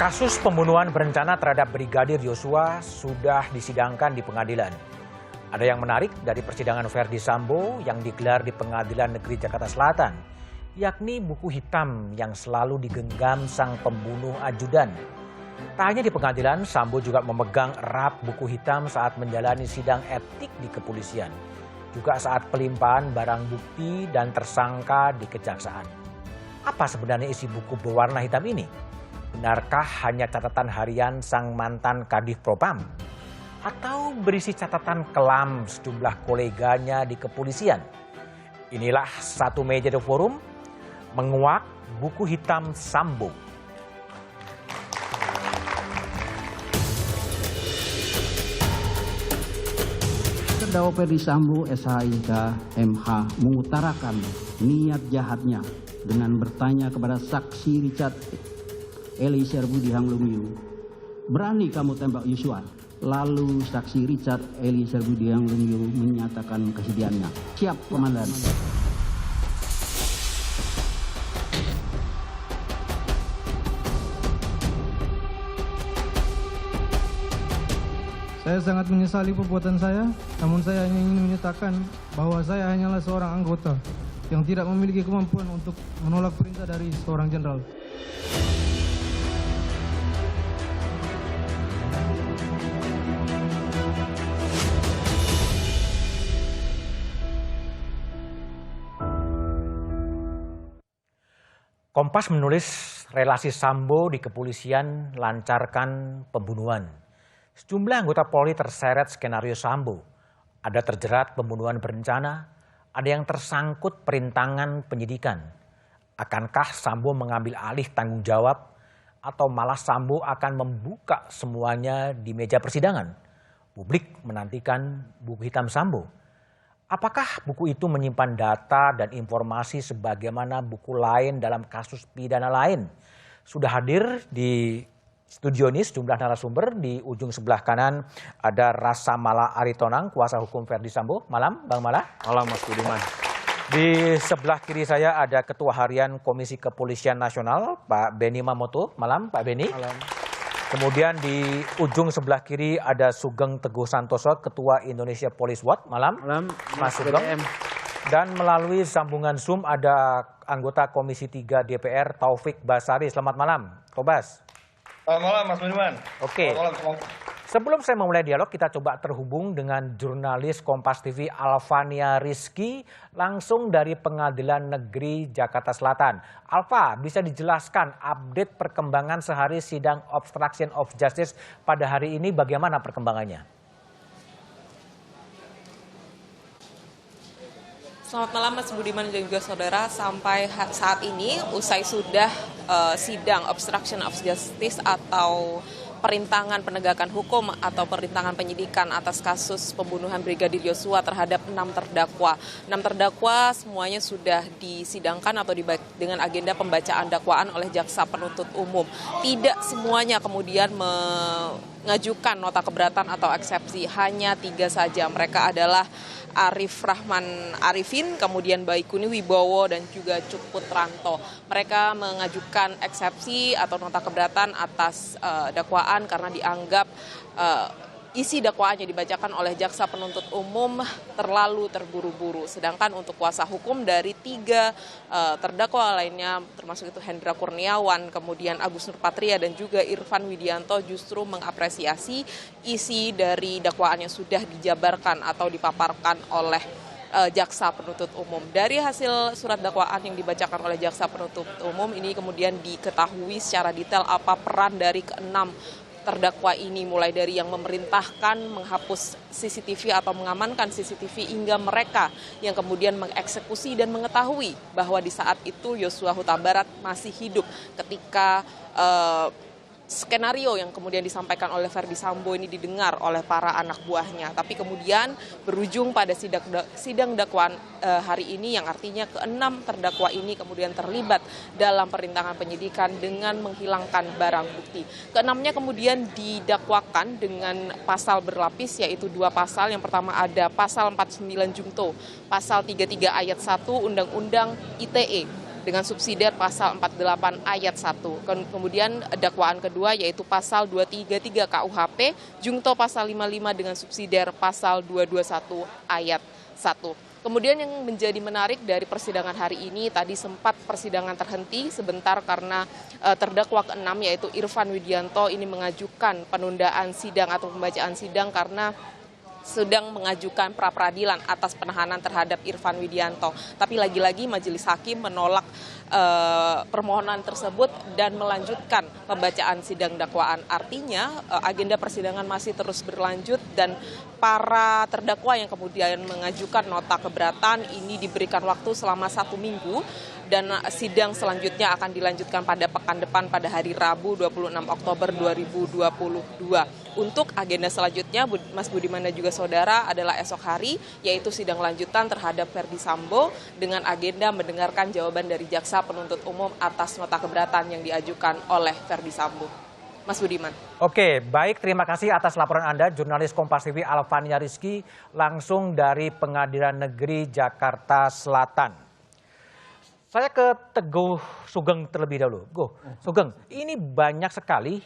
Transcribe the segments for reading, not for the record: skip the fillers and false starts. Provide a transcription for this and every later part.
Kasus pembunuhan berencana terhadap Brigadir Yosua sudah disidangkan di pengadilan. Ada yang menarik dari persidangan Verdi Sambo yang digelar di Pengadilan Negeri Jakarta Selatan, yakni buku hitam yang selalu digenggam sang pembunuh ajudan. Tak hanya di pengadilan, Sambo juga memegang erat buku hitam saat menjalani sidang etik di kepolisian. Juga saat pelimpahan barang bukti dan tersangka di kejaksaan. Apa sebenarnya isi buku berwarna hitam ini? Benarkah hanya catatan harian sang mantan Kadif Propam? Atau berisi catatan kelam sejumlah koleganya di kepolisian? Inilah Satu Meja The Forum menguak buku hitam Sambo. Terdakwa Verdi Sambo SHIK MH mengutarakan niat jahatnya dengan bertanya kepada saksi Richard Eliezer Budiang Lumiu, "Berani kamu tembak Yosua?" Lalu saksi Richard Eliezer Budiang Lumiu menyatakan kesedihannya. "Siap, Komandan." Saya sangat menyesali perbuatan saya, namun saya hanya ingin menyatakan bahwa saya hanyalah seorang anggota yang tidak memiliki kemampuan untuk menolak perintah dari seorang jenderal. Kompas menulis relasi Sambo di kepolisian lancarkan pembunuhan. Sejumlah anggota Polri terseret skenario Sambo. Ada terjerat pembunuhan berencana, ada yang tersangkut perintangan penyidikan. Akankah Sambo mengambil alih tanggung jawab atau malah Sambo akan membuka semuanya di meja persidangan? Publik menantikan buku hitam Sambo. Apakah buku itu menyimpan data dan informasi sebagaimana buku lain dalam kasus pidana lain? Sudah hadir di studio ini sejumlah narasumber. Di ujung sebelah kanan ada Rasa Mala Aritonang, kuasa hukum Verdi Sambo. Malam, Bang Mala. Malam, Mas Budiman. Di sebelah kiri saya ada Ketua Harian Komisi Kepolisian Nasional, Pak Beni Mamoto. Malam, Pak Beni. Malam. Kemudian di ujung sebelah kiri ada Sugeng Teguh Santoso, Ketua Indonesia Police Watch. Malam, Mas Sugeng. Dan melalui sambungan Zoom ada anggota Komisi 3 DPR Taufik Basari. Selamat malam, Tobas. Selamat malam, Mas Budiman. Oke. Sebelum saya memulai dialog, kita coba terhubung dengan jurnalis Kompas TV Alvania Rizky langsung dari Pengadilan Negeri Jakarta Selatan. Alva, bisa dijelaskan update perkembangan sehari sidang obstruction of justice pada hari ini, bagaimana perkembangannya? Selamat malam Mas Budiman dan juga saudara. Sampai saat ini usai sudah sidang obstruction of justice atau perintangan penegakan hukum atau perintangan penyidikan atas kasus pembunuhan Brigadir Yosua terhadap 6 terdakwa. 6 terdakwa semuanya sudah disidangkan atau dengan agenda pembacaan dakwaan oleh jaksa penuntut umum. Tidak semuanya kemudian mengajukan nota keberatan atau eksepsi, hanya 3 saja. Mereka adalah Arif Rahman Arifin, kemudian Baikuni Wibowo, dan juga Cuk Putranto. Mereka mengajukan eksepsi atau nota keberatan atas dakwaan karena dianggap isi dakwaan yang dibacakan oleh jaksa penuntut umum terlalu terburu-buru. Sedangkan untuk kuasa hukum dari 3 terdakwa lainnya, termasuk itu Hendra Kurniawan, kemudian Agus Nurpatria, dan juga Irfan Widianto, justru mengapresiasi isi dari dakwaan yang sudah dijabarkan atau dipaparkan oleh jaksa penuntut umum. Dari hasil surat dakwaan yang dibacakan oleh jaksa penuntut umum ini kemudian diketahui secara detail apa peran dari ke-6 terdakwa ini, mulai dari yang memerintahkan menghapus CCTV atau mengamankan CCTV hingga mereka yang kemudian mengeksekusi dan mengetahui bahwa di saat itu Yosua Huta Barat masih hidup ketika skenario yang kemudian disampaikan oleh Verdi Sambo ini didengar oleh para anak buahnya. Tapi kemudian berujung pada sidang dakwaan hari ini, yang artinya ke-6 terdakwa ini kemudian terlibat dalam perintangan penyidikan dengan menghilangkan barang bukti. Ke-6-nya kemudian didakwakan dengan pasal berlapis, yaitu 2 pasal. Yang pertama ada pasal 49 Jungto, pasal 33 ayat 1 Undang-Undang ITE. dengan subsidiar pasal 48 ayat 1. Kemudian dakwaan kedua yaitu pasal 233 KUHP, jungto pasal 55 dengan subsidiar pasal 221 ayat 1. Kemudian yang menjadi menarik dari persidangan hari ini, tadi sempat persidangan terhenti sebentar karena terdakwa ke-6 yaitu Irfan Widianto ini mengajukan penundaan sidang atau pembacaan sidang karena sedang mengajukan pra-peradilan atas penahanan terhadap Irfan Widianto. Tapi lagi-lagi majelis hakim menolak permohonan tersebut dan melanjutkan pembacaan sidang dakwaan. Artinya agenda persidangan masih terus berlanjut dan para terdakwa yang kemudian mengajukan nota keberatan ini diberikan waktu selama 1 minggu dan sidang selanjutnya akan dilanjutkan pada pekan depan pada hari Rabu 26 Oktober 2022. Untuk agenda selanjutnya, Mas Budiman dan juga saudara, adalah esok hari, yaitu sidang lanjutan terhadap Ferdy Sambo dengan agenda mendengarkan jawaban dari jaksa penuntut umum atas nota keberatan yang diajukan oleh Ferdy Sambo. Mas Budiman. Oke, baik, terima kasih atas laporan Anda, jurnalis Kompas TV Alvania Rizky, langsung dari Pengadilan Negeri Jakarta Selatan. Saya ke Teguh Sugeng terlebih dahulu. Sugeng, ini banyak sekali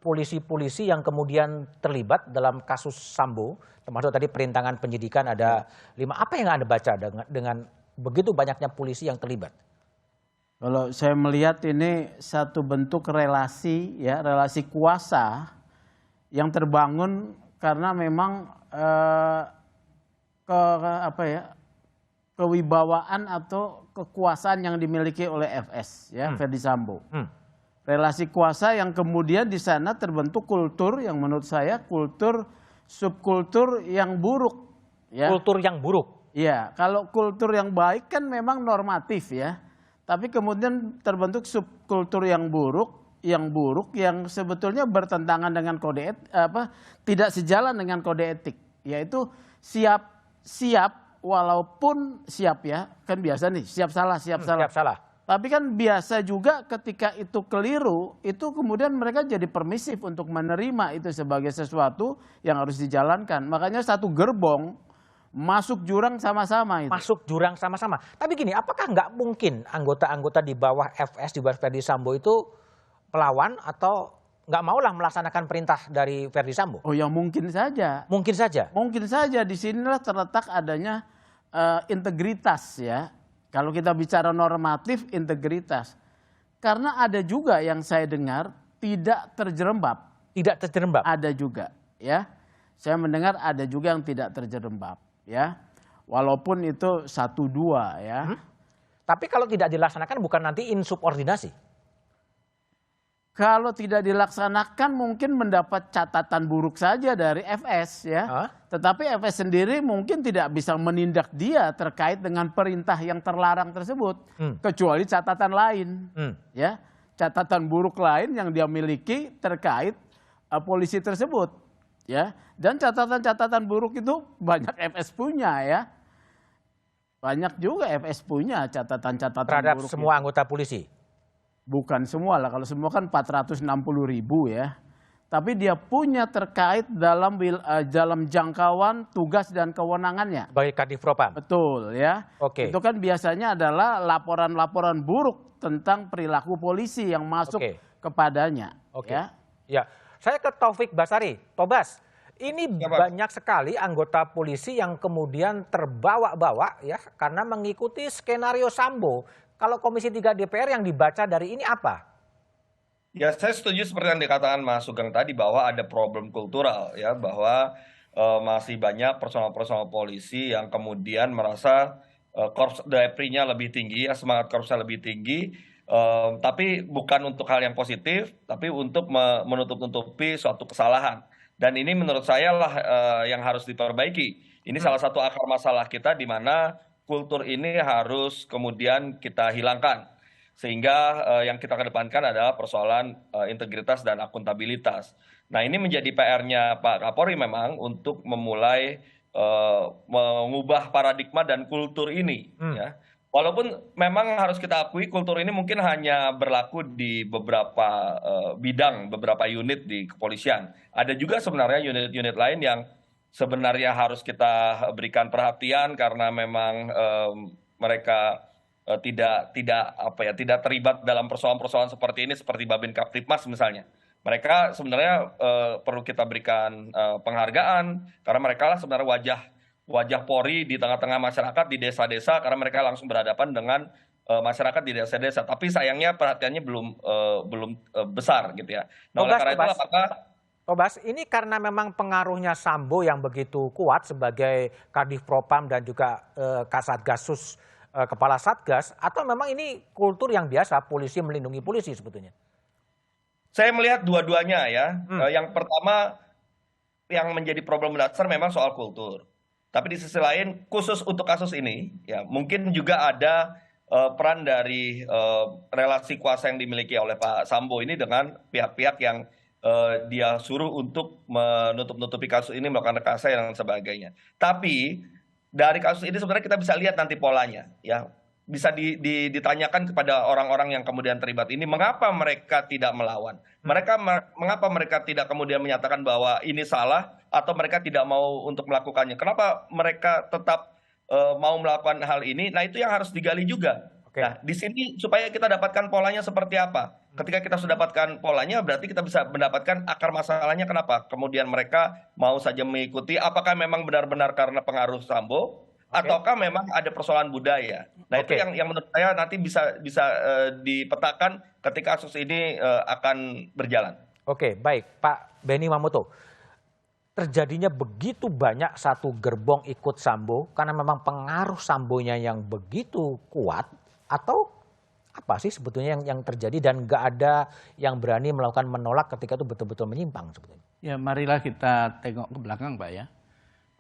polisi-polisi yang kemudian terlibat dalam kasus Sambo, termasuk tadi perintangan penyidikan ada 5. Apa yang Anda baca dengan begitu banyaknya polisi yang terlibat? Kalau saya melihat ini satu bentuk relasi, ya, relasi kuasa yang terbangun karena memang kewibawaan atau kekuasaan yang dimiliki oleh FS, ya, Ferdy Sambo. Relasi kuasa yang kemudian di sana terbentuk kultur yang menurut saya subkultur yang buruk. Ya. Kultur yang buruk? Iya, kalau kultur yang baik kan memang normatif, ya. Tapi kemudian terbentuk subkultur yang buruk yang sebetulnya bertentangan dengan tidak sejalan dengan kode etik, yaitu siap walaupun siap, ya, kan biasa nih, siap salah. Tapi kan biasa juga ketika itu keliru, itu kemudian mereka jadi permisif untuk menerima itu sebagai sesuatu yang harus dijalankan. Makanya satu gerbong masuk jurang sama-sama. Masuk jurang sama-sama. Tapi gini, apakah nggak mungkin anggota-anggota di bawah FS, di bawah Ferdy Sambo itu melawan atau nggak maulah melaksanakan perintah dari Ferdy Sambo? Oh ya mungkin saja. Mungkin saja? Mungkin saja. Disinilah terletak adanya integritas, ya. Kalau kita bicara normatif, integritas. Karena ada juga yang saya dengar tidak terjerembab. Tidak terjerembab? Ada juga, ya. Saya mendengar ada juga yang tidak terjerembab, ya. Walaupun itu 1-2, ya. Tapi kalau tidak dilaksanakan bukan nanti insubordinasi? Kalau tidak dilaksanakan mungkin mendapat catatan buruk saja dari FS, ya. Tetapi FS sendiri mungkin tidak bisa menindak dia terkait dengan perintah yang terlarang tersebut, kecuali catatan lain, ya, catatan buruk lain yang dia miliki terkait polisi tersebut, ya. Dan catatan-catatan buruk itu banyak FS punya, ya. Banyak juga FS punya catatan-catatan terhadap buruk semua itu. Anggota polisi? Bukan semua lah, kalau semua kan 460.000, ya. Tapi dia punya terkait dalam jangkauan tugas dan kewenangannya. Sebagai Kadifropam? Betul, ya. Oke. Itu kan biasanya adalah laporan-laporan buruk tentang perilaku polisi yang masuk kepadanya. Oke. Ya. Ya, saya ke Taufik Basari. Tobas, ini banyak sekali anggota polisi yang kemudian terbawa-bawa, ya, karena mengikuti skenario Sambo. Kalau Komisi 3 DPR yang dibaca dari ini apa? Ya, saya setuju seperti yang dikatakan Mas Sugeng tadi bahwa ada problem kultural, ya, bahwa masih banyak personal-personal polisi yang kemudian merasa korps Depri-nya lebih tinggi, ya, semangat korpsnya lebih tinggi, tapi bukan untuk hal yang positif, tapi untuk menutup-nutupi suatu kesalahan. Dan ini menurut saya lah yang harus diperbaiki. Ini salah satu akar masalah kita di mana kultur ini harus kemudian kita hilangkan. Sehingga yang kita kedepankan adalah persoalan integritas dan akuntabilitas. Nah, ini menjadi PR-nya Pak Kapolri memang untuk memulai mengubah paradigma dan kultur ini. Ya. Walaupun memang harus kita akui kultur ini mungkin hanya berlaku di beberapa bidang, beberapa unit di kepolisian. Ada juga sebenarnya unit-unit lain yang sebenarnya harus kita berikan perhatian karena memang mereka tidak terlibat dalam persoalan-persoalan seperti ini, seperti Babin Kaptipmas misalnya. Mereka sebenarnya perlu kita berikan penghargaan karena mereka lah sebenarnya wajah Polri di tengah-tengah masyarakat di desa-desa, karena mereka langsung berhadapan dengan masyarakat di desa-desa. Tapi sayangnya perhatiannya belum besar gitu ya. Nah, oleh karena itu apakah Tobas, ini karena memang pengaruhnya Sambo yang begitu kuat sebagai Kadif Propam dan juga Kasatgasus, Kepala Satgas, atau memang ini kultur yang biasa polisi melindungi polisi sebetulnya? Saya melihat dua-duanya ya. Yang pertama yang menjadi problem mendasar memang soal kultur. Tapi di sisi lain khusus untuk kasus ini ya mungkin juga ada peran dari relasi kuasa yang dimiliki oleh Pak Sambo ini dengan pihak-pihak yang dia suruh untuk menutup-nutupi kasus ini, melakukan rekayasa dan sebagainya. Tapi dari kasus ini sebenarnya kita bisa lihat nanti polanya, ya bisa ditanyakan kepada orang-orang yang kemudian terlibat ini, mengapa mereka tidak melawan? Mengapa mereka tidak kemudian menyatakan bahwa ini salah atau mereka tidak mau untuk melakukannya? Kenapa mereka tetap mau melakukan hal ini? Nah itu yang harus digali juga. Nah, di sini supaya kita dapatkan polanya seperti apa. Ketika kita sudah dapatkan polanya, berarti kita bisa mendapatkan akar masalahnya kenapa. Kemudian mereka mau saja mengikuti, apakah memang benar-benar karena pengaruh Sambo, ataukah memang ada persoalan budaya. Nah, itu yang menurut saya nanti bisa dipetakan ketika kasus ini akan berjalan. Oke, baik. Pak Benny Mamoto, terjadinya begitu banyak satu gerbong ikut Sambo karena memang pengaruh Sambonya yang begitu kuat, atau apa sih sebetulnya yang terjadi dan nggak ada yang berani melakukan menolak ketika itu betul-betul menyimpang sebetulnya? Ya marilah kita tengok ke belakang Pak ya.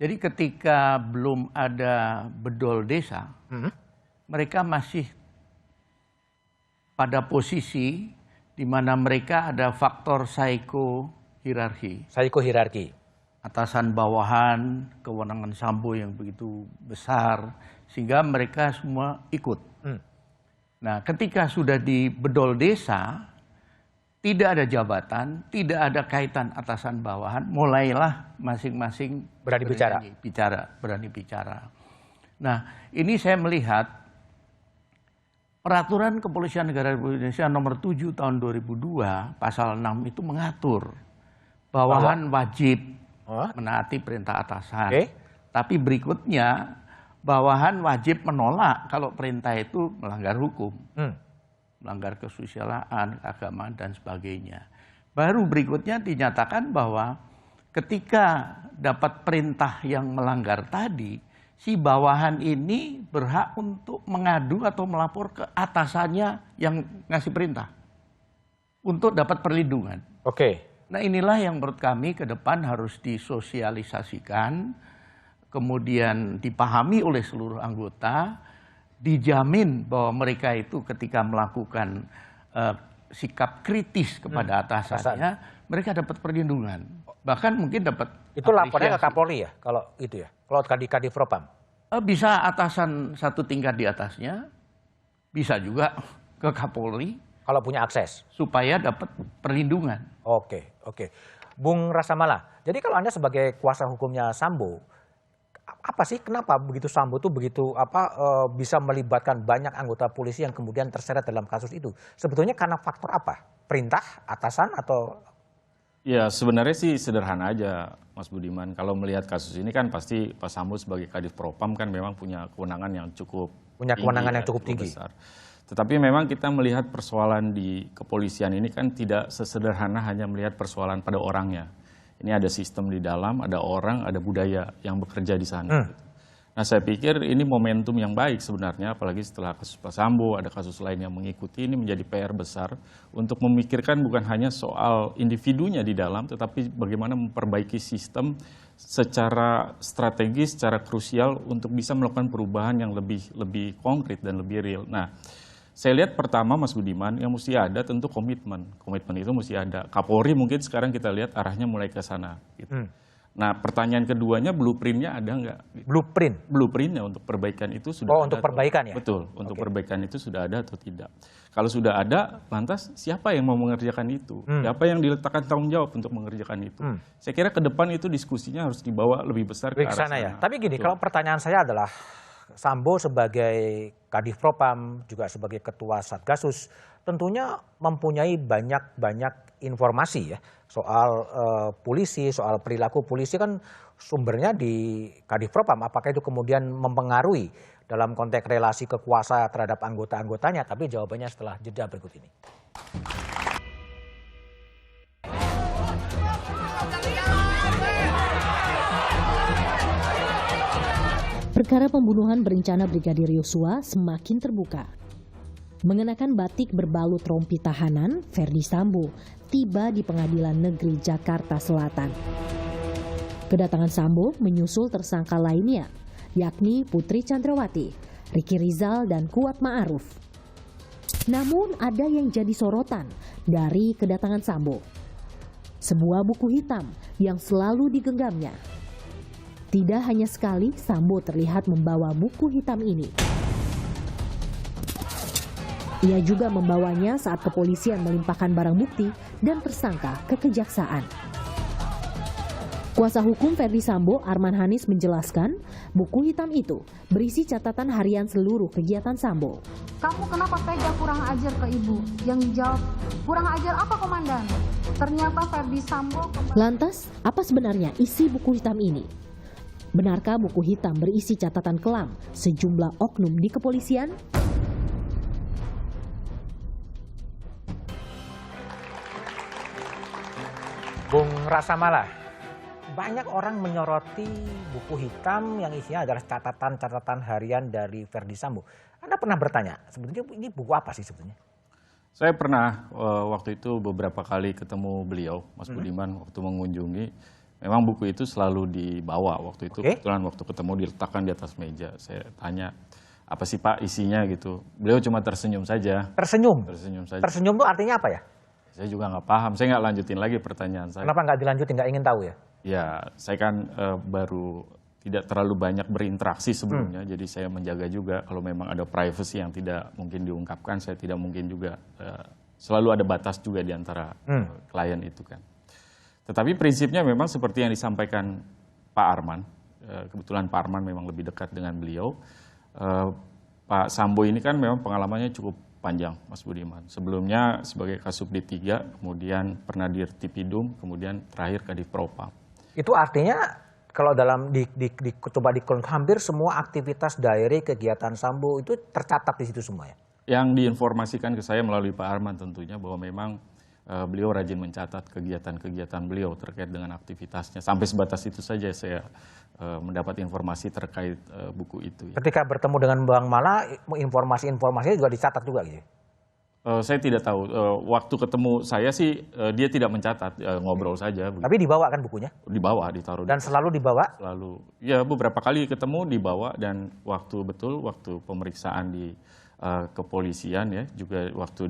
Jadi ketika belum ada bedol desa, mereka masih pada posisi di mana mereka ada faktor psikohierarki. Psikohierarki. Atasan bawahan, kewenangan Sambo yang begitu besar, sehingga mereka semua ikut. Nah, ketika sudah di bedol desa, tidak ada jabatan, tidak ada kaitan atasan bawahan, mulailah masing-masing berani bicara. Nah, ini saya melihat Peraturan Kepolisian Negara Republik Indonesia nomor 7 tahun 2002, pasal 6 itu mengatur bawahan wajib menaati perintah atasan. Tapi berikutnya bawahan wajib menolak kalau perintah itu melanggar hukum, melanggar kesusilaan, keagamaan, dan sebagainya. Baru berikutnya dinyatakan bahwa ketika dapat perintah yang melanggar tadi, si bawahan ini berhak untuk mengadu atau melapor ke atasannya yang ngasih perintah untuk dapat perlindungan. Nah inilah yang menurut kami ke depan harus disosialisasikan, kemudian dipahami oleh seluruh anggota, dijamin bahwa mereka itu ketika melakukan sikap kritis kepada atasannya, mereka dapat perlindungan. Bahkan mungkin dapat itu lapornya ke Kapolri ya, kalau itu ya, kalau Kadif Propam? Bisa atasan satu tingkat di atasnya, bisa juga ke Kapolri. Kalau punya akses? Supaya dapat perlindungan. Oke. Bung Rasamala, jadi kalau Anda sebagai kuasa hukumnya Sambo, apa sih kenapa begitu Sambo tuh begitu bisa melibatkan banyak anggota polisi yang kemudian terseret dalam kasus itu? Sebetulnya karena faktor apa? Perintah atasan atau? Ya sebenarnya sih sederhana aja Mas Budiman. Kalau melihat kasus ini kan pasti Pak Sambo sebagai Kadif Propam kan memang punya kewenangan yang cukup tinggi. Besar. Tetapi memang kita melihat persoalan di kepolisian ini kan tidak sesederhana hanya melihat persoalan pada orangnya. Ini ada sistem di dalam, ada orang, ada budaya yang bekerja di sana. Nah saya pikir ini momentum yang baik sebenarnya, apalagi setelah kasus Pak Sambo, ada kasus lain yang mengikuti, ini menjadi PR besar untuk memikirkan bukan hanya soal individunya di dalam, tetapi bagaimana memperbaiki sistem secara strategis, secara krusial untuk bisa melakukan perubahan yang lebih konkret dan lebih real. Nah, saya lihat pertama Mas Budiman yang mesti ada tentu komitmen. Komitmen itu mesti ada. Kapolri mungkin sekarang kita lihat arahnya mulai ke sana. Gitu. Nah pertanyaan keduanya blueprintnya ada nggak? Blueprintnya untuk perbaikan itu sudah ada. Untuk perbaikan ya? Betul, untuk perbaikan itu sudah ada atau tidak. Kalau sudah ada, lantas siapa yang mau mengerjakan itu? Siapa yang diletakkan tanggung jawab untuk mengerjakan itu? Saya kira ke depan itu diskusinya harus dibawa lebih besar ke arah sana. Ya. Tapi gini, kalau pertanyaan saya adalah Sambo sebagai Kadif Propam, juga sebagai Ketua Satgasus, tentunya mempunyai banyak informasi ya soal polisi, soal perilaku polisi kan sumbernya di Kadif Propam. Apakah itu kemudian mempengaruhi dalam konteks relasi kekuasaan terhadap anggota-anggotanya? Tapi jawabannya setelah jeda berikut ini. Perkara pembunuhan berencana Brigadir Yosua semakin terbuka. Mengenakan batik berbalut rompi tahanan, Ferdi Sambo tiba di Pengadilan Negeri Jakarta Selatan. Kedatangan Sambo menyusul tersangka lainnya, yakni Putri Chandrawati, Ricky Rizal, dan Kuat Ma'aruf. Namun ada yang jadi sorotan dari kedatangan Sambo. Sebuah buku hitam yang selalu digenggamnya. Tidak hanya sekali Sambo terlihat membawa buku hitam ini. Ia juga membawanya saat kepolisian melimpahkan barang bukti dan tersangka ke kejaksaan. Kuasa hukum Ferdi Sambo, Arman Hanis, menjelaskan buku hitam itu berisi catatan harian seluruh kegiatan Sambo. Kamu kenapa tega kurang ajar ke ibu? Yang dijawab, kurang ajar apa komandan? Ternyata Ferdi Sambo... Lantas, apa sebenarnya isi buku hitam ini? Benarkah buku hitam berisi catatan kelam sejumlah oknum di kepolisian? Bung Rasamala, banyak orang menyoroti buku hitam yang isinya adalah catatan-catatan harian dari Ferdi Sambo. Anda pernah bertanya, sebetulnya ini buku apa sih sebetulnya? Saya pernah waktu itu beberapa kali ketemu beliau, Mas Budiman, waktu mengunjungi. Memang buku itu selalu dibawa waktu itu. Kebetulan waktu ketemu diletakkan di atas meja. Saya tanya, apa sih Pak isinya gitu. Beliau cuma tersenyum saja. Tersenyum? Tersenyum saja. Tersenyum itu artinya apa ya? Saya juga nggak paham. Saya nggak lanjutin lagi pertanyaan saya. Kenapa nggak dilanjutin, nggak ingin tahu ya? Ya, saya kan baru tidak terlalu banyak berinteraksi sebelumnya. Jadi saya menjaga juga kalau memang ada privacy yang tidak mungkin diungkapkan. Saya tidak mungkin juga, selalu ada batas juga di antara klien itu kan. Tetapi prinsipnya memang seperti yang disampaikan Pak Arman. Kebetulan Pak Arman memang lebih dekat dengan beliau. Pak Sambo ini kan memang pengalamannya cukup panjang, Mas Budiman. Sebelumnya sebagai Kasubdit 3, kemudian pernah di Tipidum, kemudian terakhir Kadif Propam. Itu artinya kalau dalam coba hampir semua aktivitas diary kegiatan Sambo itu tercatat di situ semua ya? Yang diinformasikan ke saya melalui Pak Arman tentunya bahwa memang beliau rajin mencatat kegiatan-kegiatan beliau terkait dengan aktivitasnya. Sampai sebatas itu saja saya mendapat informasi terkait buku itu. Ya. Ketika bertemu dengan Bang Mala, informasi-informasinya juga dicatat juga gitu? Saya tidak tahu. Waktu ketemu saya sih dia tidak mencatat, ngobrol saja. Begitu. Tapi dibawa kan bukunya? Dibawa, ditaruh. Dan selalu dibawa? Selalu. Ya beberapa kali ketemu dibawa dan waktu pemeriksaan di kepolisian ya juga waktu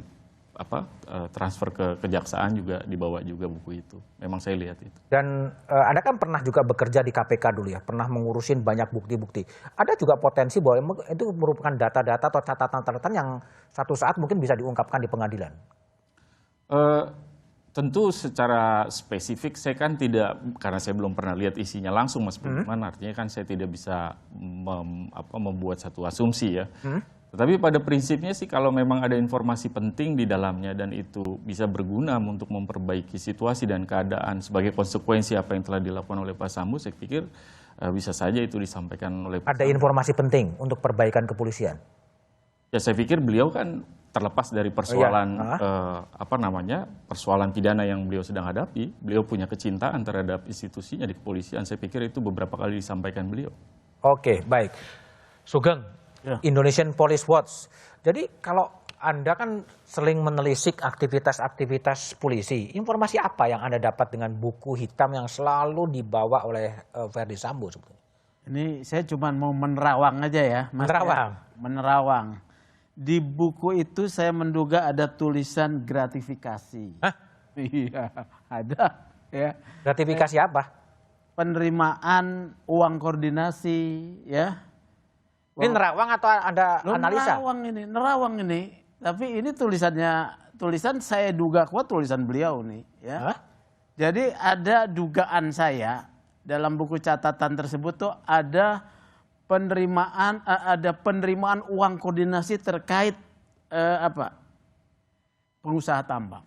transfer ke kejaksaan juga dibawa juga buku itu. Memang saya lihat itu. Dan Anda kan pernah juga bekerja di KPK dulu ya, pernah mengurusin banyak bukti-bukti. Ada juga potensi bahwa itu merupakan data-data atau catatan-catatan yang satu saat mungkin bisa diungkapkan di pengadilan. Tentu secara spesifik saya kan tidak, karena saya belum pernah lihat isinya langsung Mas Budiman, artinya kan saya tidak bisa membuat satu asumsi ya. Tetapi pada prinsipnya sih kalau memang ada informasi penting di dalamnya dan itu bisa berguna untuk memperbaiki situasi dan keadaan sebagai konsekuensi apa yang telah dilakukan oleh Pak Sambo, saya pikir bisa saja itu disampaikan oleh Pak Sambo. Ada informasi penting untuk perbaikan kepolisian? Ya saya pikir beliau kan terlepas dari persoalan persoalan pidana yang beliau sedang hadapi, beliau punya kecintaan terhadap institusinya di kepolisian. Saya pikir itu beberapa kali disampaikan beliau. Oke, baik. Sugeng. Ya. Indonesian Police Watch. Jadi kalau Anda kan sering menelisik aktivitas-aktivitas polisi, informasi apa yang Anda dapat dengan buku hitam yang selalu dibawa oleh Ferdi Sambo sebetulnya? Ini saya cuma mau menerawang aja ya. Mas, menerawang? Ya, menerawang. Di buku itu saya menduga ada tulisan gratifikasi. Hah? Iya, ada. Ya. Gratifikasi apa? Penerimaan uang koordinasi ya. Ini nerawang atau Anda analisa? Nerawang ini. Tapi ini tulisan saya duga kuat tulisan beliau nih. Ya. Hah? Jadi ada dugaan saya dalam buku catatan tersebut tuh ada penerimaan uang koordinasi terkait pengusaha tambang.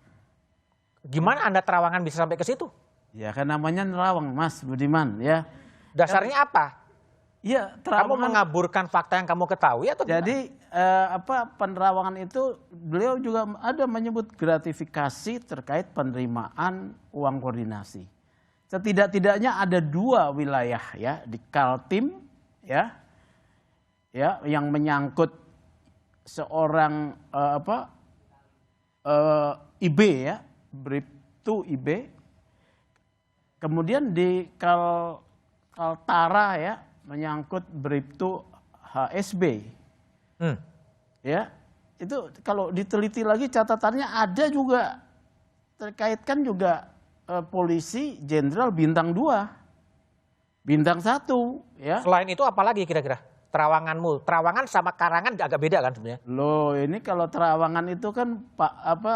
Gimana Anda Terawangan bisa sampai ke situ? Ya kan namanya nerawang, Mas Budiman, ya. Dasarnya apa? Ya, Kamu mengaburkan fakta yang kamu ketahui atau gimana? jadi penerawangan itu beliau juga ada menyebut gratifikasi terkait penerimaan uang koordinasi. Setidak-tidaknya ada 2 wilayah ya di Kaltim ya yang menyangkut seorang IB ya, Bribtu IB. Kemudian di Kaltara ya menyangkut Bribtu HSB. Ya, itu kalau diteliti lagi catatannya ada juga terkaitkan juga polisi jenderal bintang 2, bintang 1 ya. Selain itu apalagi kira-kira? Terawanganmu, Terawangan sama Karangan agak beda kan sebenarnya? Loh, ini kalau Terawangan itu kan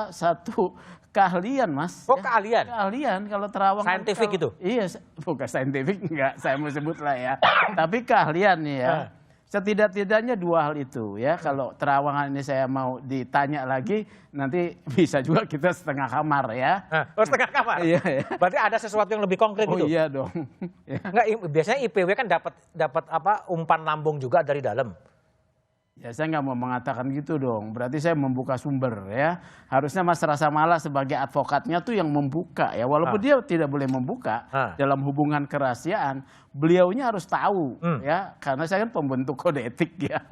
satu keahlian, Mas. Oh, ya. keahlian? Keahlian kalau Terawangan. Saintifik itu? Iya, bukan saintifik enggak saya mau sebut lah ya. Tapi keahlian nih ya. Setidak-tidaknya 2 hal itu ya. Kalau Terawangan ini saya mau ditanya lagi, nanti bisa juga kita setengah kamar ya. Oh, setengah kamar? Iya. Berarti ada sesuatu yang lebih konkret Oh gitu? iya dong. Ya. Enggak, biasanya IPW kan dapat umpan lambung juga dari dalam. Ya saya nggak mau mengatakan gitu dong. Berarti saya membuka sumber ya. Harusnya Mas Rasa Mala sebagai advokatnya tuh yang membuka ya. Walaupun dia tidak boleh membuka dalam hubungan kerahasiaan, beliaunya harus tahu ya. Karena saya kan pembentuk kode etik ya.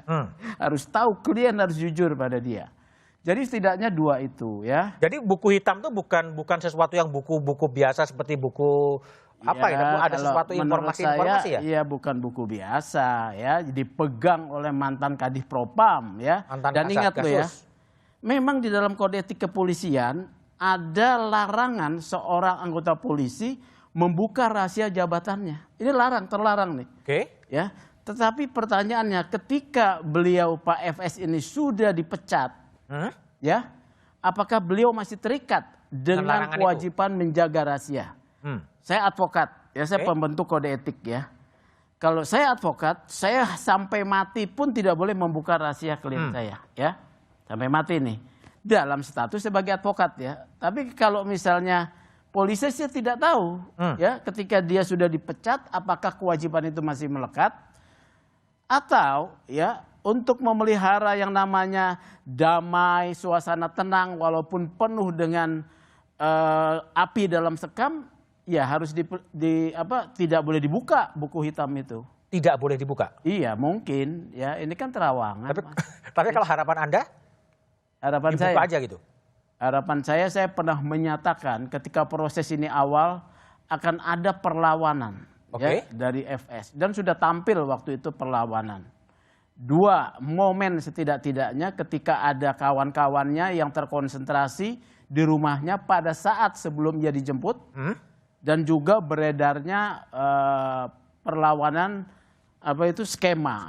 Harus tahu, klien harus jujur pada dia. Jadi setidaknya 2 itu ya. Jadi buku hitam tuh bukan sesuatu yang buku-buku biasa seperti buku apa ya? Ada sesuatu informasi-informasi ya? Iya, bukan buku biasa ya. Dipegang oleh mantan Kadif Propam ya. Dan ingat loh ya, memang di dalam kode etik kepolisian ada larangan seorang anggota polisi membuka rahasia jabatannya. Ini terlarang nih. Oke. Ya. Tetapi pertanyaannya, ketika beliau Pak FS ini sudah dipecat, ya, apakah beliau masih terikat dengan kewajiban menjaga rahasia? Saya advokat, ya saya pembentuk kode etik ya. Kalau saya advokat, saya sampai mati pun tidak boleh membuka rahasia klien saya, ya. Sampai mati nih. Dalam status sebagai advokat ya. Tapi kalau misalnya polisi saya tidak tahu, ya, ketika dia sudah dipecat, apakah kewajiban itu masih melekat? Atau ya untuk memelihara yang namanya damai, suasana tenang, walaupun penuh dengan api dalam sekam, ya harus tidak boleh dibuka buku hitam itu. Tidak boleh dibuka? Iya mungkin ya, ini kan Terawangan. Tapi kalau harapan Anda? Harapan dibuka saya aja gitu? Harapan saya pernah menyatakan ketika proses ini awal akan ada perlawanan ya, dari FS. Dan sudah tampil waktu itu perlawanan. 2 momen setidak-tidaknya ketika ada kawan-kawannya yang terkonsentrasi di rumahnya pada saat sebelum dia dijemput. Dan juga beredarnya perlawanan skema.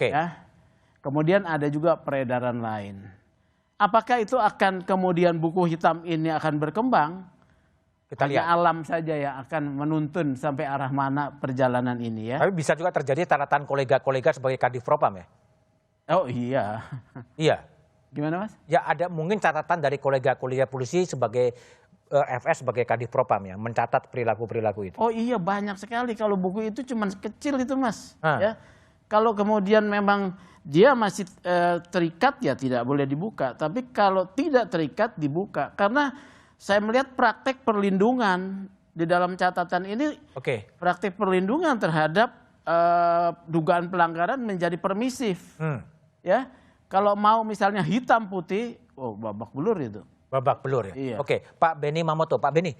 Ya. Kemudian ada juga peredaran lain. Apakah itu akan kemudian buku hitam ini akan berkembang? Kita lihat. Alam saja yang akan menuntun sampai arah mana perjalanan ini ya. Tapi bisa juga terjadi catatan kolega-kolega sebagai Kadif Propam ya? Oh iya. Iya. Gimana Mas? Ya ada mungkin catatan dari kolega-kolega polisi sebagai FS sebagai Kadif Propam ya, mencatat perilaku-perilaku itu. Oh iya banyak sekali, kalau buku itu cuma kecil itu Mas. Ya. Kalau kemudian memang dia masih terikat ya tidak boleh dibuka. Tapi kalau tidak terikat dibuka. Karena saya melihat praktek perlindungan di dalam catatan ini. Praktek perlindungan terhadap dugaan pelanggaran menjadi permisif. Ya. Kalau mau misalnya hitam putih, babak belur itu. Babak belur ya? Iya. Oke, Pak Beni Mamoto. Pak Beni,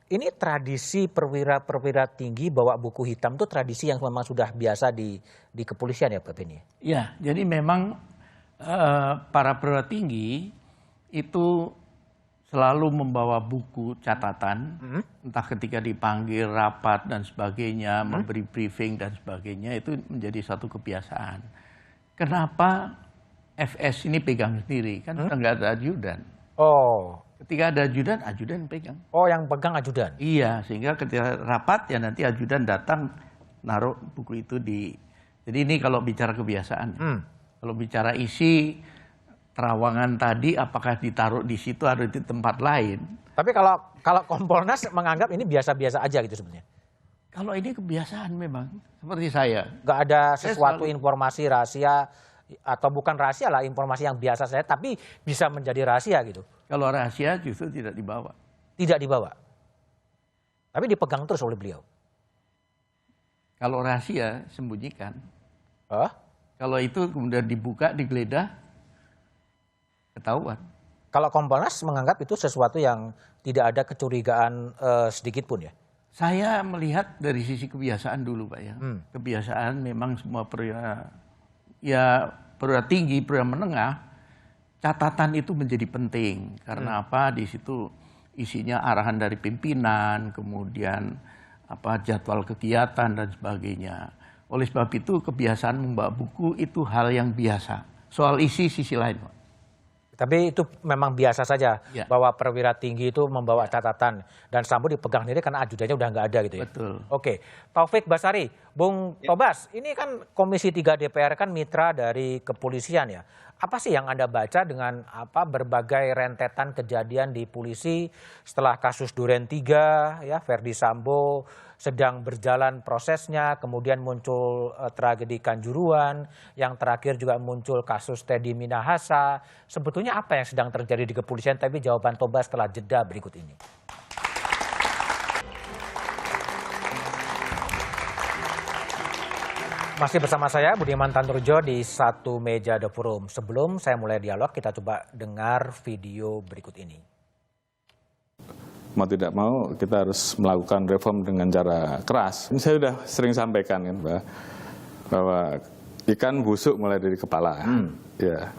ini tradisi perwira-perwira tinggi bawa buku hitam itu tradisi yang memang sudah biasa di kepolisian ya Pak Beni? Ya, jadi memang para perwira tinggi itu selalu membawa buku catatan, entah ketika dipanggil rapat dan sebagainya, memberi briefing dan sebagainya, itu menjadi satu kebiasaan. Kenapa FS ini pegang sendiri? Kan nggak ada ajudan. Oh. Ketika ada ajudan, ajudan pegang. Oh, yang pegang ajudan? Iya, sehingga ketika rapat ya nanti ajudan datang naruh buku itu di Jadi ini kalau bicara kebiasaan. Kalau bicara isi terowongan tadi, apakah ditaruh di situ atau di tempat lain? Tapi kalau Kompolnas menganggap ini biasa-biasa aja gitu sebenarnya. Kalau ini kebiasaan memang, seperti saya. Nggak ada sesuatu informasi rahasia, atau bukan rahasia lah, informasi yang biasa saja, tapi bisa menjadi rahasia gitu. Kalau rahasia justru tidak dibawa. Tidak dibawa. Tapi dipegang terus oleh beliau. Kalau rahasia, sembunyikan. Oh? Kalau itu kemudian dibuka, digeledah, ketahuan. Kalau Kompolnas menganggap itu sesuatu yang tidak ada kecurigaan sedikit pun ya? Saya melihat dari sisi kebiasaan dulu Pak ya. Kebiasaan memang semua perwira tinggi, perwira menengah, catatan itu menjadi penting. Karena apa? Di situ isinya arahan dari pimpinan, kemudian jadwal kegiatan dan sebagainya. Oleh sebab itu kebiasaan membawa buku itu hal yang biasa. Soal isi sisi lain Pak. Tapi itu memang biasa saja ya, bahwa perwira tinggi itu membawa catatan dan Sambo dipegang sendiri karena ajudannya udah nggak ada gitu ya. Betul. Oke, Taufik Basari, Bung Tobas, ini kan Komisi 3 DPR kan mitra dari kepolisian ya. Apa sih yang Anda baca dengan berbagai rentetan kejadian di polisi setelah kasus Duren 3 ya, Verdi Sambo sedang berjalan prosesnya, kemudian muncul tragedi Kanjuruhan, yang terakhir juga muncul kasus Teddy Minahasa. Sebetulnya apa yang sedang terjadi di kepolisian? Tapi jawaban Tobas setelah jeda berikut ini. Masih bersama saya Budiman Tanurjo di Satu Meja The Forum. Sebelum saya mulai dialog, kita coba dengar video berikut ini. Mau tidak mau kita harus melakukan reform dengan cara keras. Ini saya sudah sering sampaikan kan, bahwa ikan busuk mulai dari kepala. Ya,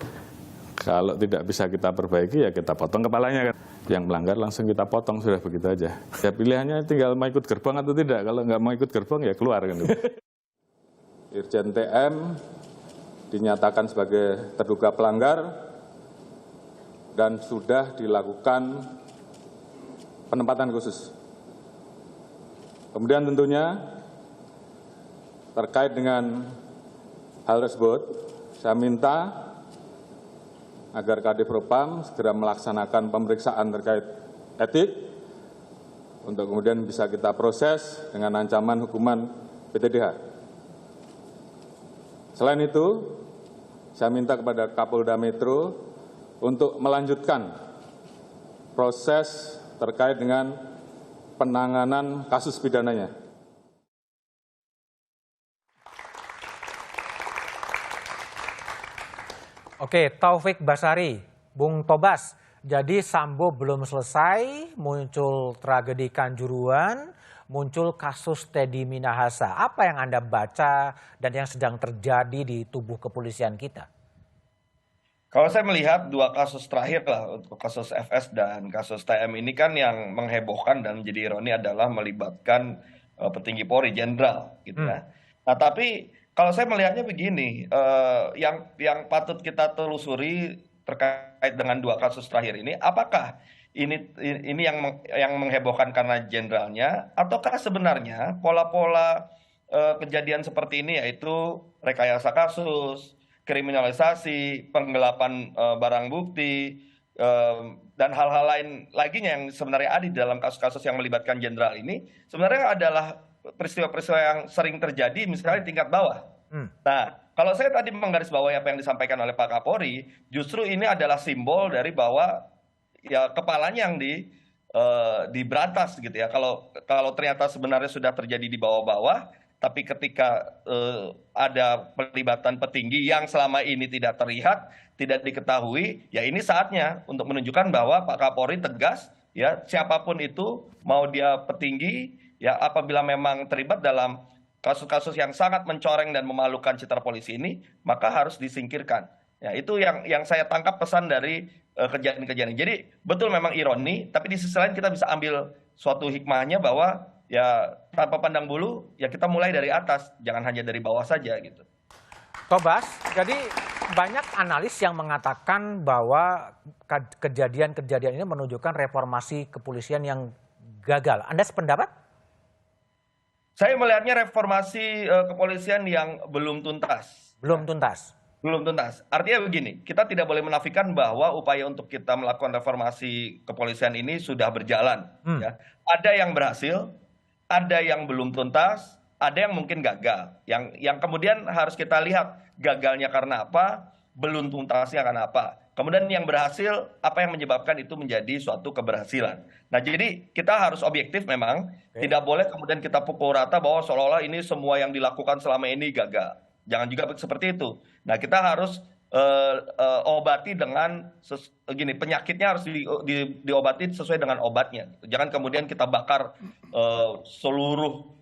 kalau tidak bisa kita perbaiki ya kita potong kepalanya kan. Yang melanggar langsung kita potong, sudah begitu aja. Ya pilihannya tinggal mau ikut gerbong atau tidak. Kalau nggak mau ikut gerbong ya keluar kan. Irjen TM dinyatakan sebagai terduga pelanggar dan sudah dilakukan penempatan khusus. Kemudian tentunya terkait dengan hal tersebut, saya minta agar Kadif Propam segera melaksanakan pemeriksaan terkait etik untuk kemudian bisa kita proses dengan ancaman hukuman PTDH. Selain itu, saya minta kepada Kapolda Metro untuk melanjutkan proses terkait dengan penanganan kasus pidananya. Oke, Taufik Basari, Bung Tobas, jadi Sambo belum selesai, muncul tragedi Kanjuruhan, muncul kasus Teddy Minahasa. Apa yang Anda baca dan yang sedang terjadi di tubuh kepolisian kita? Kalau saya melihat dua kasus terakhir lah, untuk kasus FS dan kasus TM ini kan yang menghebohkan dan menjadi ironi adalah melibatkan petinggi Polri, jenderal gitu ya. Nah tapi kalau saya melihatnya begini, yang patut kita telusuri terkait dengan dua kasus terakhir ini, apakah ini yang menghebohkan karena jenderalnya, ataukah sebenarnya pola-pola kejadian seperti ini, yaitu rekayasa kasus, kriminalisasi, penggelapan barang bukti, dan hal-hal lain laginya yang sebenarnya ada di dalam kasus-kasus yang melibatkan jenderal ini, sebenarnya adalah peristiwa-peristiwa yang sering terjadi misalnya di tingkat bawah. Nah, kalau saya tadi menggarisbawahi apa yang disampaikan oleh Pak Kapolri, justru ini adalah simbol dari bahwa ya kepalanya yang diberantas gitu ya. Kalau ternyata sebenarnya sudah terjadi di bawah-bawah, tapi ketika ada pelibatan petinggi yang selama ini tidak terlihat, tidak diketahui, ya ini saatnya untuk menunjukkan bahwa Pak Kapolri tegas, ya siapapun itu, mau dia petinggi, ya apabila memang terlibat dalam kasus-kasus yang sangat mencoreng dan memalukan citra polisi ini, maka harus disingkirkan. Ya itu yang saya tangkap pesan dari kejadian-kejadian ini. Jadi betul memang ironi, tapi di sisi lain kita bisa ambil suatu hikmahnya bahwa ya tanpa pandang bulu, ya kita mulai dari atas, jangan hanya dari bawah saja gitu. Tobas, jadi banyak analis yang mengatakan bahwa kejadian-kejadian ini menunjukkan reformasi kepolisian yang gagal. Anda sependapat? Saya melihatnya reformasi kepolisian yang belum tuntas. Belum tuntas. Belum tuntas. Artinya begini, kita tidak boleh menafikan bahwa upaya untuk kita melakukan reformasi kepolisian ini sudah berjalan. Ya. Ada yang berhasil, ada yang belum tuntas, ada yang mungkin gagal. Yang kemudian harus kita lihat gagalnya karena apa, belum tuntasnya karena apa. Kemudian yang berhasil, apa yang menyebabkan itu menjadi suatu keberhasilan. Nah, jadi kita harus objektif memang. Tidak boleh kemudian kita pukul rata bahwa seolah-olah ini semua yang dilakukan selama ini gagal. Jangan juga seperti itu. Nah, kita harus obati dengan penyakitnya harus diobati sesuai dengan obatnya. Jangan kemudian kita bakar seluruh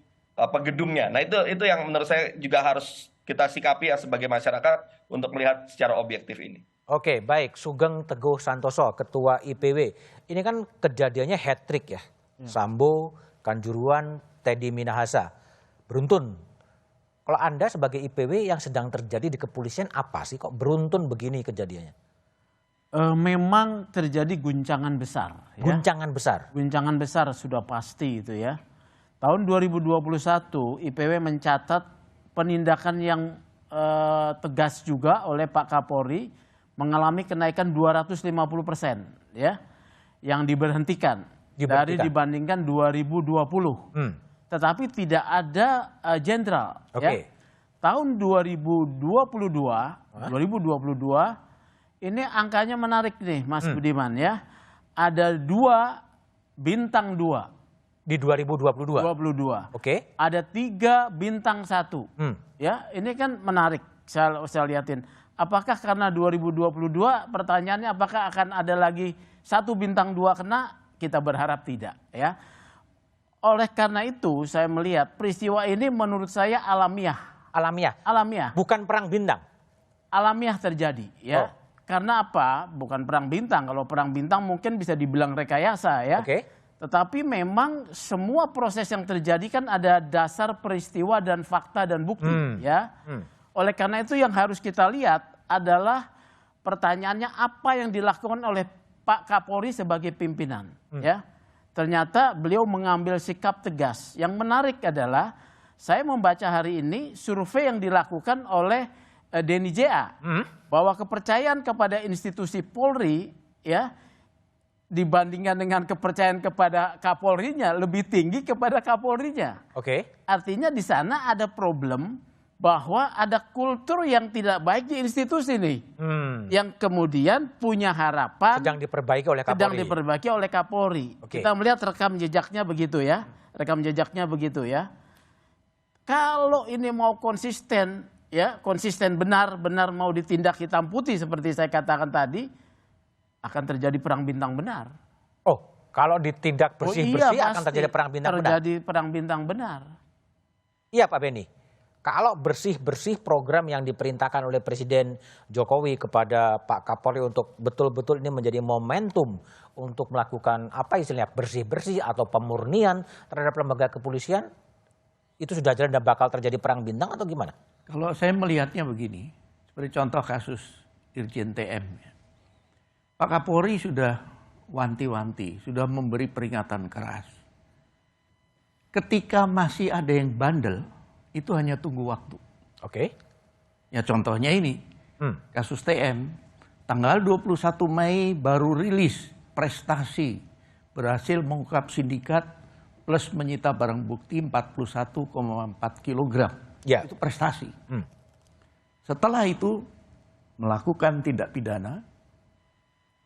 gedungnya. Nah, itu yang menurut saya juga harus kita sikapi ya sebagai masyarakat untuk melihat secara objektif ini. Oke, baik. Sugeng Teguh Santoso, Ketua IPW. Ini kan kejadiannya hat-trick ya. Sambo, Kanjuruhan, Teddy Minahasa. Beruntun. Kalau Anda sebagai IPW yang sedang terjadi di kepolisian apa sih? Kok beruntun begini kejadiannya? Memang terjadi guncangan besar. Ya? Guncangan besar? Guncangan besar sudah pasti itu ya. Tahun 2021 IPW mencatat penindakan yang tegas juga oleh Pak Kapolri mengalami kenaikan 250% ya, yang diberhentikan dari dibandingkan 2020. Tetapi tidak ada jenderal. Ya. Tahun 2022 ini angkanya menarik nih Mas Budiman ya. Ada 2 bintang 2 di 2022. Oke. Ada 3 bintang 1. Ya, ini kan menarik. Saya lihatin. Apakah karena 2022 pertanyaannya apakah akan ada lagi 1 bintang 2 kena? Kita berharap tidak ya. Oleh karena itu saya melihat peristiwa ini menurut saya alamiah. Alamiah. Bukan perang bintang. Alamiah terjadi ya. Karena apa? Bukan perang bintang. Kalau perang bintang mungkin bisa dibilang rekayasa ya. Tetapi memang semua proses yang terjadi kan ada dasar peristiwa dan fakta dan bukti ya. Oleh karena itu yang harus kita lihat adalah pertanyaannya apa yang dilakukan oleh Pak Kapolri sebagai pimpinan. Ya, ternyata beliau mengambil sikap tegas. Yang menarik adalah saya membaca hari ini survei yang dilakukan oleh Denny JA bahwa kepercayaan kepada institusi Polri ya dibandingkan dengan kepercayaan kepada Kapolrinya lebih tinggi kepada Kapolrinya. Artinya di sana ada problem bahwa ada kultur yang tidak baik di institusi nih, yang kemudian punya harapan sedang diperbaiki oleh Kapolri. Kita melihat rekam jejaknya begitu ya, Kalau ini mau konsisten, ya konsisten benar-benar mau ditindak hitam putih seperti saya katakan tadi, akan terjadi perang bintang benar. Oh, kalau ditindak bersih-bersih akan terjadi perang bintang benar. Terjadi perang bintang benar. Iya Pak Beni. Kalau bersih-bersih program yang diperintahkan oleh Presiden Jokowi kepada Pak Kapolri untuk betul-betul ini menjadi momentum untuk melakukan apa istilahnya bersih-bersih atau pemurnian terhadap lembaga kepolisian, itu sudah jalan dan bakal terjadi perang bintang atau gimana? Kalau saya melihatnya begini, seperti contoh kasus Irjen TM. Pak Kapolri sudah wanti-wanti, sudah memberi peringatan keras. Ketika masih ada yang bandel, itu hanya tunggu waktu. Ya contohnya ini, kasus TM, tanggal 21 Mei baru rilis prestasi, berhasil mengungkap sindikat plus menyita barang bukti 41,4 kg. Itu prestasi. Setelah itu melakukan tindak pidana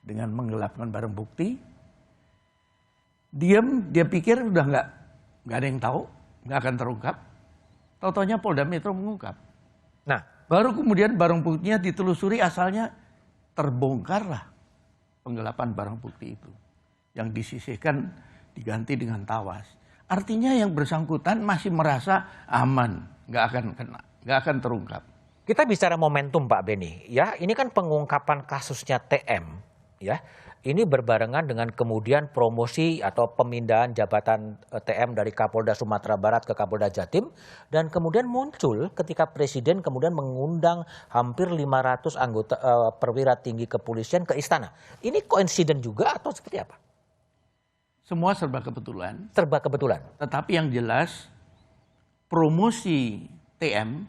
dengan menggelapkan barang bukti, dia pikir udah nggak ada yang tahu, nggak akan terungkap. Tau-taunya Polda Metro mengungkap. Nah, baru kemudian barang buktinya ditelusuri, asalnya terbongkarlah penggelapan barang bukti itu. Yang disisihkan diganti dengan tawas. Artinya yang bersangkutan masih merasa aman, nggak akan kena, nggak akan terungkap. Kita bicara momentum Pak Beni, ya ini kan pengungkapan kasusnya TM, ya. Ini berbarengan dengan kemudian promosi atau pemindahan jabatan TM dari Kapolda Sumatera Barat ke Kapolda Jatim. Dan kemudian muncul ketika Presiden kemudian mengundang hampir 500 anggota perwira tinggi kepolisian ke istana. Ini koinsiden juga atau seperti apa? Semua serba kebetulan. Serba kebetulan. Tetapi yang jelas promosi TM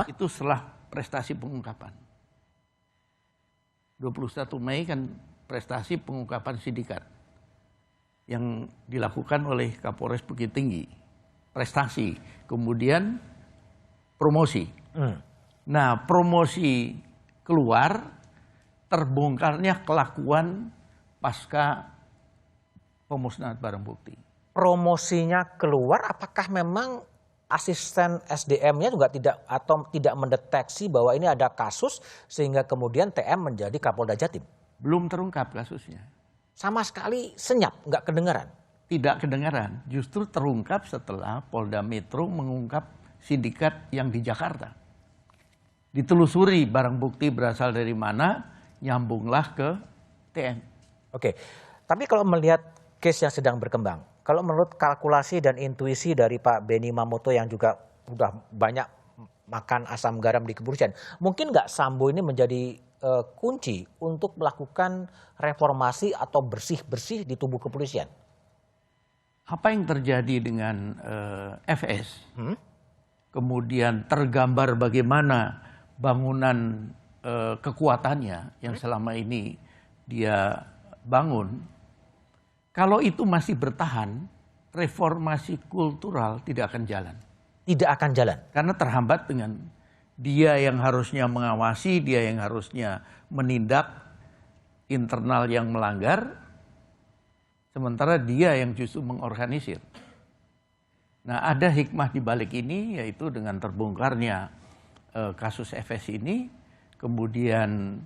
itu setelah prestasi pengungkapan. 21 Mei kan prestasi pengungkapan sindikat yang dilakukan oleh Kapolres Bukit Tinggi. Prestasi, kemudian promosi. Nah, promosi keluar, terbongkarnya kelakuan pasca pemusnahan barang bukti. Promosinya keluar, apakah memang asisten SDM-nya juga tidak mendeteksi bahwa ini ada kasus sehingga kemudian TM menjadi Kapolda Jatim? Belum terungkap kasusnya. Sama sekali senyap, nggak kedengaran? Tidak kedengaran, justru terungkap setelah Polda Metro mengungkap sindikat yang di Jakarta. Ditelusuri barang bukti berasal dari mana, nyambunglah ke TM. Oke, tapi kalau melihat case yang sedang berkembang, kalau menurut kalkulasi dan intuisi dari Pak Benny Mamoto yang juga sudah banyak makan asam garam di kepolisian, mungkin nggak Sambo ini menjadi kunci untuk melakukan reformasi atau bersih-bersih di tubuh kepolisian? Apa yang terjadi dengan FS? Kemudian tergambar bagaimana bangunan kekuatannya yang selama ini dia bangun. Kalau itu masih bertahan, reformasi kultural tidak akan jalan. Tidak akan jalan? Karena terhambat dengan dia yang harusnya mengawasi, dia yang harusnya menindak internal yang melanggar, sementara dia yang justru mengorganisir. Nah, ada hikmah di balik ini, yaitu dengan terbongkarnya kasus FS ini, kemudian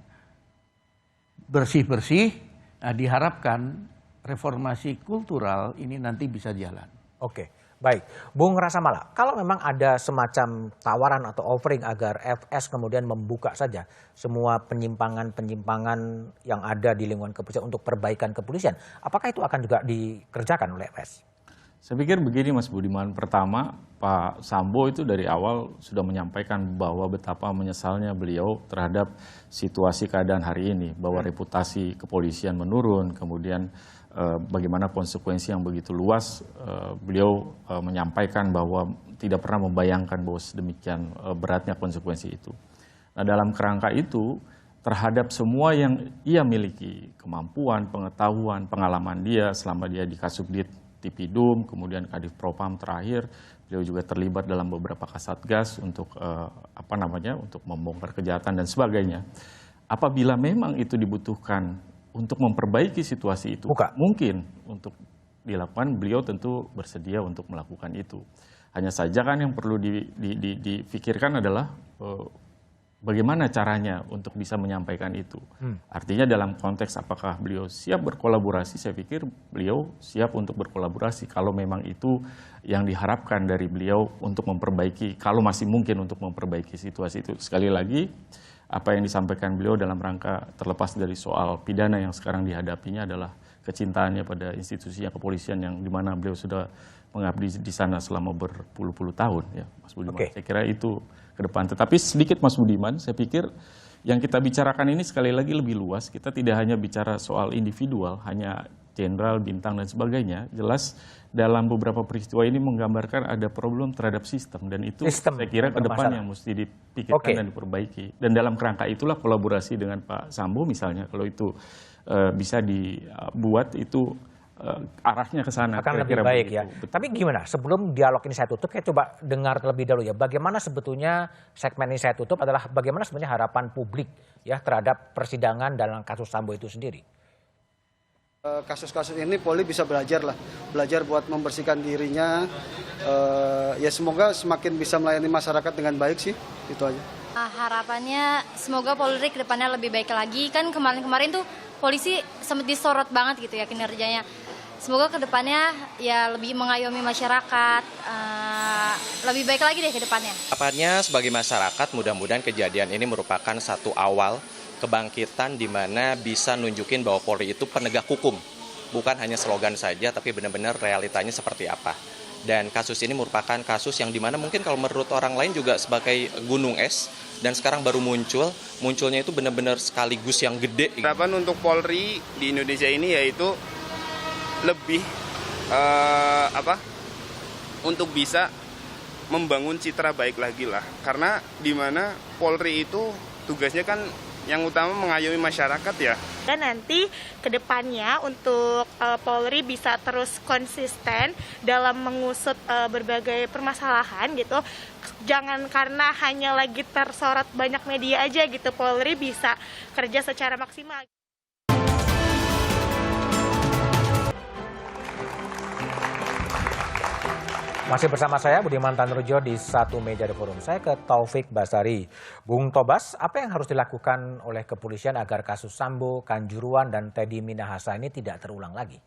bersih-bersih, nah diharapkan reformasi kultural ini nanti bisa jalan. Oke, baik. Bung Rasamala, kalau memang ada semacam tawaran atau offering agar FS kemudian membuka saja semua penyimpangan-penyimpangan yang ada di lingkungan kepolisian untuk perbaikan kepolisian, apakah itu akan juga dikerjakan oleh FS? Saya pikir begini Mas Budiman, pertama Pak Sambo itu dari awal sudah menyampaikan bahwa betapa menyesalnya beliau terhadap situasi keadaan hari ini, bahwa reputasi kepolisian menurun, kemudian bagaimana konsekuensi yang begitu luas. Beliau menyampaikan bahwa tidak pernah membayangkan bahwa sedemikian beratnya konsekuensi itu. Nah, dalam kerangka itu, terhadap semua yang ia miliki, kemampuan, pengetahuan, pengalaman dia selama dia di Kasubdit Tipidum, kemudian Kadif Propam terakhir, beliau juga terlibat dalam beberapa kasatgas untuk untuk membongkar kejahatan dan sebagainya. Apabila memang itu dibutuhkan untuk memperbaiki situasi itu, mungkin untuk dilakukan, beliau tentu bersedia untuk melakukan itu. Hanya saja kan yang perlu difikirkan adalah bagaimana caranya untuk bisa menyampaikan itu. Artinya dalam konteks apakah beliau siap berkolaborasi, saya pikir beliau siap untuk berkolaborasi kalau memang itu yang diharapkan dari beliau untuk memperbaiki, kalau masih mungkin untuk memperbaiki situasi itu. Sekali lagi, apa yang disampaikan beliau dalam rangka terlepas dari soal pidana yang sekarang dihadapinya adalah kecintaannya pada institusi kepolisian yang dimana beliau sudah mengabdi di sana selama berpuluh-puluh tahun, ya, Mas Budiman. Saya kira itu ke depan. Tetapi sedikit Mas Budiman, saya pikir yang kita bicarakan ini sekali lagi lebih luas. Kita tidak hanya bicara soal individual, hanya jenderal, bintang, dan sebagainya. Jelas dalam beberapa peristiwa ini menggambarkan ada problem terhadap sistem. Dan itu saya kira ke depan yang mesti dipikirkan dan diperbaiki. Dan dalam kerangka itulah kolaborasi dengan Pak Sambo misalnya, kalau itu bisa dibuat, itu arahnya ke sana. Akan lebih baik ya. Betul. Tapi gimana, sebelum dialog ini saya tutup, saya coba dengar terlebih dahulu ya. Bagaimana sebetulnya, segmen ini saya tutup adalah bagaimana sebenarnya harapan publik ya terhadap persidangan dalam kasus Sambo itu sendiri. Kasus-kasus ini Polri bisa belajar buat membersihkan dirinya. Ya semoga semakin bisa melayani masyarakat dengan baik sih, itu aja. Harapannya semoga Polri ke depannya lebih baik lagi. Kan kemarin-kemarin tuh polisi sempat disorot banget gitu ya kinerjanya. Semoga ke depannya ya lebih mengayomi masyarakat, lebih baik lagi deh ke depannya. Harapannya sebagai masyarakat mudah-mudahan kejadian ini merupakan satu awal kebangkitan di mana bisa nunjukin bahwa Polri itu penegak hukum. Bukan hanya slogan saja, tapi benar-benar realitanya seperti apa. Dan kasus ini merupakan kasus yang dimana mungkin kalau menurut orang lain juga sebagai gunung es, dan sekarang baru munculnya itu benar-benar sekaligus yang gede. Harapan untuk Polri di Indonesia ini yaitu lebih untuk bisa membangun citra baik lagi lah. Karena di mana Polri itu tugasnya kan yang utama mengayomi masyarakat ya. Dan nanti ke depannya untuk Polri bisa terus konsisten dalam mengusut berbagai permasalahan gitu. Jangan karena hanya lagi tersorot banyak media aja gitu, Polri bisa kerja secara maksimal. Masih bersama saya Budiman Tanrujo di Satu Meja The Forum. Saya ke Taufik Basari. Bung Tobas, apa yang harus dilakukan oleh kepolisian agar kasus Sambo, Kanjuruhan, dan Teddy Minahasa ini tidak terulang lagi?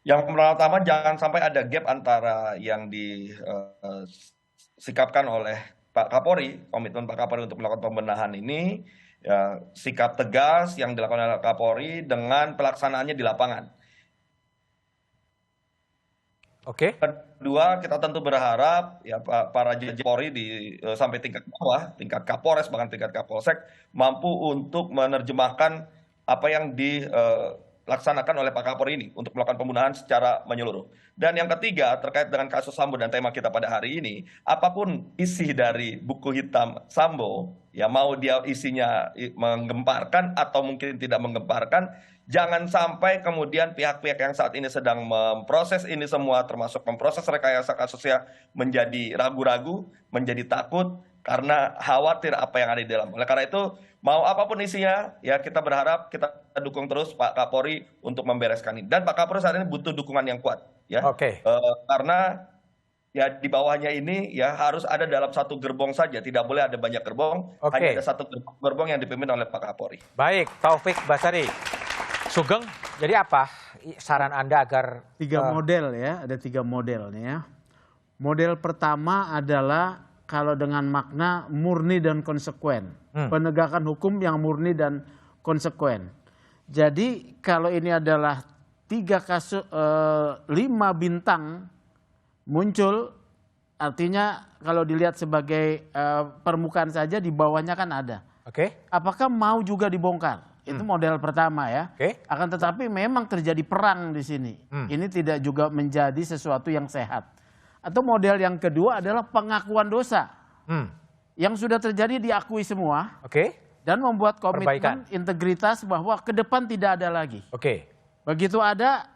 Yang pertama, jangan sampai ada gap antara yang disikapkan oleh Pak Kapolri, komitmen Pak Kapolri untuk melakukan pembenahan ini, ya, sikap tegas yang dilakukan oleh Kapolri dengan pelaksanaannya di lapangan. Oke. Kedua, kita tentu berharap ya para jajaran Polri sampai tingkat bawah, tingkat Kapolres bahkan tingkat Kapolsek mampu untuk menerjemahkan apa yang dilaksanakan oleh Pak Kapolri ini untuk melakukan pembunuhan secara menyeluruh. Dan yang ketiga, terkait dengan kasus Sambo dan tema kita pada hari ini, apapun isi dari buku hitam Sambo, ya mau dia isinya menggemparkan atau mungkin tidak menggemparkan, jangan sampai kemudian pihak-pihak yang saat ini sedang memproses ini semua, termasuk memproses rekayasa kasusnya, menjadi ragu-ragu, menjadi takut, karena khawatir apa yang ada di dalam. Oleh karena itu, mau apapun isinya, ya kita berharap, kita dukung terus Pak Kapolri untuk membereskan ini. Dan Pak Kapolri saat ini butuh dukungan yang kuat, ya. Karena ya di bawahnya ini ya harus ada dalam satu gerbong saja, tidak boleh ada banyak gerbong, hanya ada satu gerbong yang dipimpin oleh Pak Kapolri. Baik, Taufik Basari. Sugeng, jadi apa saran Anda agar... Tiga model ya, ada tiga model nih ya. Model pertama adalah kalau dengan makna murni dan konsekuen. Penegakan hukum yang murni dan konsekuen. Jadi kalau ini adalah 5 bintang muncul, artinya kalau dilihat sebagai permukaan saja, di bawahnya kan ada. Apakah mau juga dibongkar? Itu model pertama ya. Akan tetapi memang terjadi perang di sini. Ini tidak juga menjadi sesuatu yang sehat. Atau model yang kedua adalah pengakuan dosa. Yang sudah terjadi diakui semua. Dan membuat komitmen integritas bahwa ke depan tidak ada lagi. Begitu ada,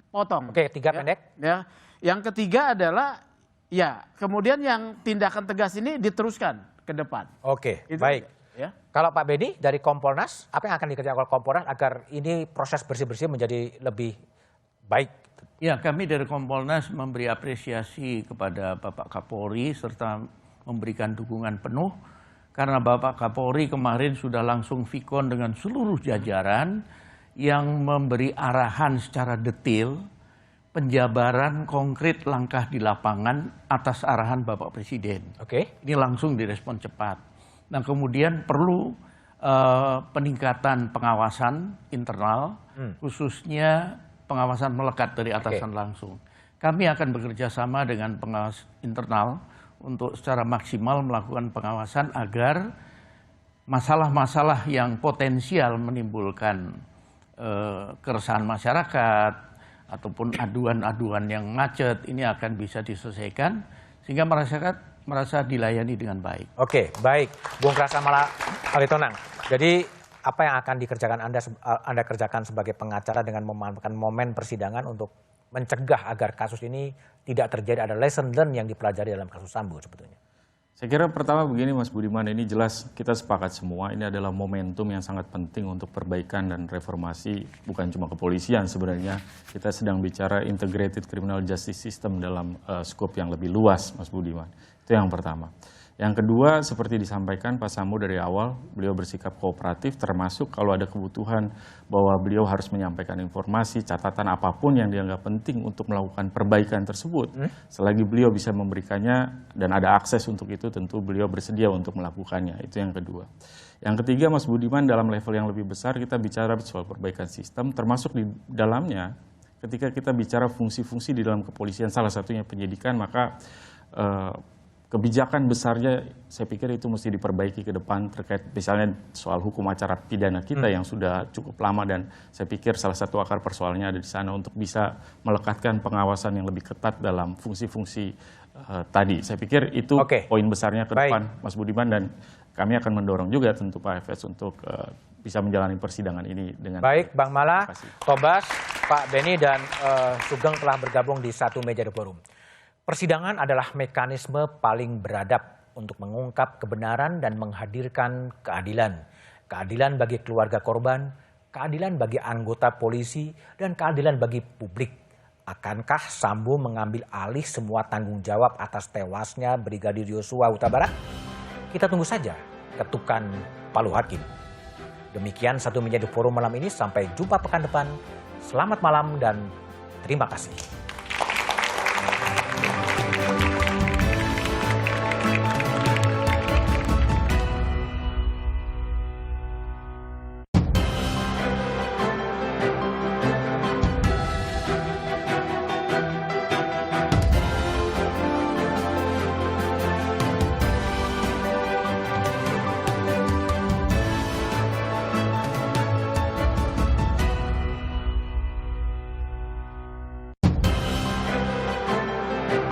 potong. Tiga pendek. Ya. Yang ketiga adalah ya kemudian yang tindakan tegas ini diteruskan ke depan. Baik. Ya. Kalau Pak Bedi dari Kompolnas, apa yang akan dikerjakan oleh Kompolnas agar ini proses bersih-bersih menjadi lebih baik? Ya, kami dari Kompolnas memberi apresiasi kepada Bapak Kapolri serta memberikan dukungan penuh karena Bapak Kapolri kemarin sudah langsung vikon dengan seluruh jajaran yang memberi arahan secara detail penjabaran konkret langkah di lapangan atas arahan Bapak Presiden. Ini langsung direspon cepat. Nah, kemudian perlu peningkatan pengawasan internal, khususnya pengawasan melekat dari atasan langsung. Kami akan bekerja sama dengan pengawas internal untuk secara maksimal melakukan pengawasan agar masalah-masalah yang potensial menimbulkan keresahan masyarakat ataupun aduan-aduan yang macet ini akan bisa diselesaikan sehingga masyarakat merasa dilayani dengan baik. Baik. Bung Krasamala Aritonang. Jadi apa yang akan dikerjakan Anda kerjakan sebagai pengacara dengan memanfaatkan momen persidangan untuk mencegah agar kasus ini tidak terjadi, ada lesson learned yang dipelajari dalam kasus Sambo sebetulnya? Saya kira pertama begini Mas Budiman, ini jelas kita sepakat semua ini adalah momentum yang sangat penting untuk perbaikan dan reformasi bukan cuma kepolisian sebenarnya. Kita sedang bicara integrated criminal justice system dalam skop yang lebih luas Mas Budiman. Itu yang pertama. Yang kedua, seperti disampaikan Pak Sambo dari awal, beliau bersikap kooperatif termasuk kalau ada kebutuhan bahwa beliau harus menyampaikan informasi, catatan apapun yang dianggap penting untuk melakukan perbaikan tersebut. Selagi beliau bisa memberikannya dan ada akses untuk itu, tentu beliau bersedia untuk melakukannya. Itu yang kedua. Yang ketiga, Mas Budiman, dalam level yang lebih besar kita bicara soal perbaikan sistem, termasuk di dalamnya ketika kita bicara fungsi-fungsi di dalam kepolisian, salah satunya penyidikan, maka kebijakan besarnya saya pikir itu mesti diperbaiki ke depan terkait misalnya soal hukum acara pidana kita yang sudah cukup lama, dan saya pikir salah satu akar persoalannya ada di sana untuk bisa melekatkan pengawasan yang lebih ketat dalam fungsi-fungsi tadi. Saya pikir itu poin besarnya ke depan, Mas Budiman, dan kami akan mendorong juga tentu Pak Efes untuk bisa menjalani persidangan ini dengan baik. Bang Mala, Tobas, Pak Beni, dan Sugeng telah bergabung di satu meja The Forum. Persidangan adalah mekanisme paling beradab untuk mengungkap kebenaran dan menghadirkan keadilan. Keadilan bagi keluarga korban, keadilan bagi anggota polisi, dan keadilan bagi publik. Akankah Sambo mengambil alih semua tanggung jawab atas tewasnya Brigadir Yosua Huta Barat? Kita tunggu saja ketukan palu hakim. Demikian satu meja The Forum malam ini. Sampai jumpa pekan depan. Selamat malam dan terima kasih.